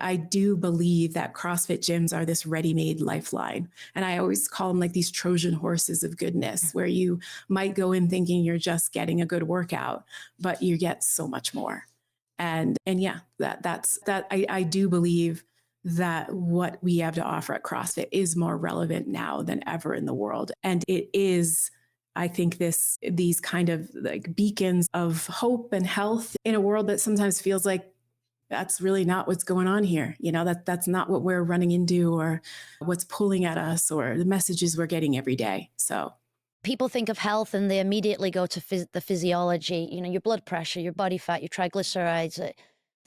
I do believe that CrossFit gyms are this ready-made lifeline. And I always call them like these Trojan horses of goodness, where you might go in thinking you're just getting a good workout, but you get so much more. And yeah, I do believe that what we have to offer at CrossFit is more relevant now than ever in the world. And it is, I think, these kind of like beacons of hope and health in a world that sometimes feels like that's really not what's going on here. That's not what we're running into or what's pulling at us or the messages we're getting every day. So people think of health and they immediately go to the physiology, your blood pressure, your body fat, your triglycerides,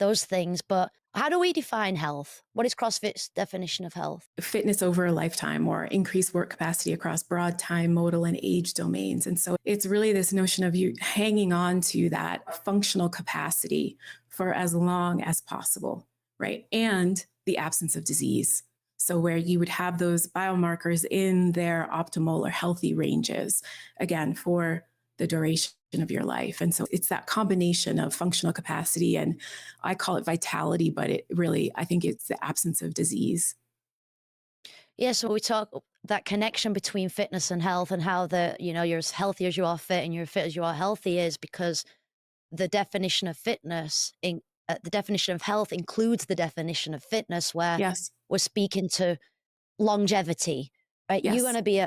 those things. But how do we define health? What is CrossFit's definition of health? Fitness over a lifetime, or increased work capacity across broad time, modal, and age domains. And so it's really this notion of you hanging on to that functional capacity for as long as possible, right? And the absence of disease. So where you would have those biomarkers in their optimal or healthy ranges, again, for the duration of your life. And so it's that combination of functional capacity, and I call it vitality, but I think it's the absence of disease. Yeah. So we talk that connection between fitness and health, and how you're as healthy as you are fit and you're fit as you are healthy, is because the definition of fitness the definition of health includes the definition of fitness, where yes. we're speaking to longevity, right? Yes. You're going to be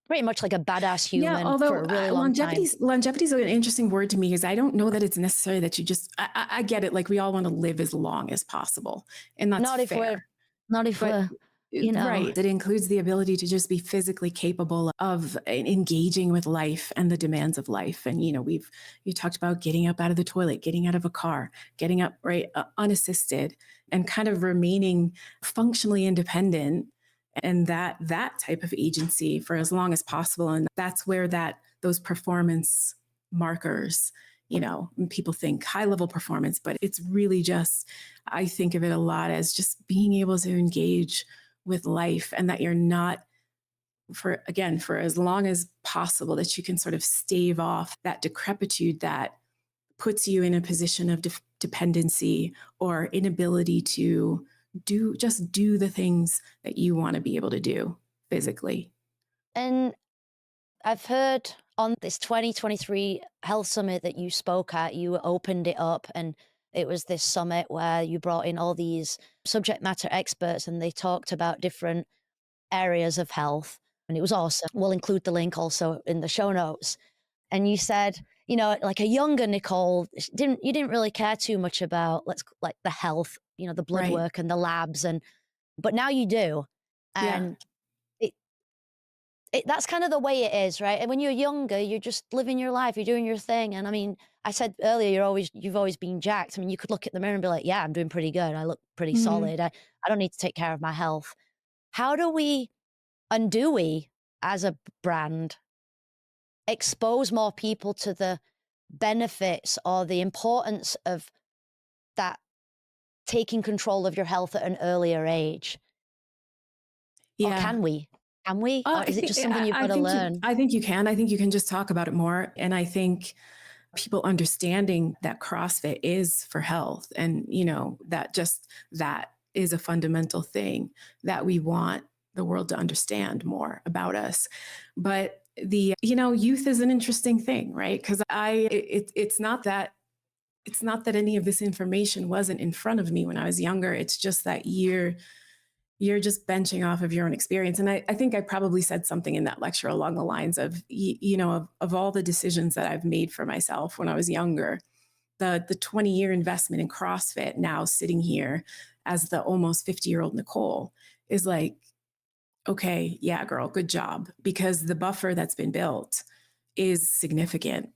pretty much like a badass human for a really long time. Longevity is an interesting word to me, because I don't know that it's necessary that you just, I get it. Like, we all want to live as long as possible, and that's not fair. If we're right. It includes the ability to just be physically capable of engaging with life and the demands of life. And, you talked about getting up out of the toilet, getting out of a car, getting up, right, unassisted, and kind of remaining functionally independent, and that type of agency for as long as possible. And that's where those performance markers, people think high level performance, but it's really just, I think of it a lot as just being able to engage with life, and that you're not, for as long as possible, that you can sort of stave off that decrepitude that puts you in a position of dependency or inability to do the things that you want to be able to do physically. And I've heard on this 2023 Health Summit that you spoke at, you opened it up, and it was this summit where you brought in all these subject matter experts, and they talked about different areas of health, and it was awesome. We'll include the link also in the show notes. And you said, like a younger Nicole, you didn't really care too much about like the health, the blood right. work and the labs, but now you do. And that's kind of the way it is, right? And when you're younger, you're just living your life, you're doing your thing. And I mean, I said earlier, you've always been jacked. I mean, you could look at the mirror and be like, yeah, I'm doing pretty good. I look pretty solid. I don't need to take care of my health. How do we, as a brand, expose more people to the benefits or the importance of that, taking control of your health at an earlier age? Yeah. Or can we? Can we? Or is it just something you've got to learn? I think you can. I think you can just talk about it more. And I think people understanding that CrossFit is for health, and, that is a fundamental thing that we want the world to understand more about us. But youth is an interesting thing, right? Because it's not that any of this information wasn't in front of me when I was younger. It's just that you're just benching off of your own experience. And I think I probably said something in that lecture along the lines of, of all the decisions that I've made for myself when I was younger, the 20-year investment in CrossFit, now sitting here as the almost 50-year-old Nicole, is like, okay, yeah, girl, good job. Because the buffer that's been built is significant.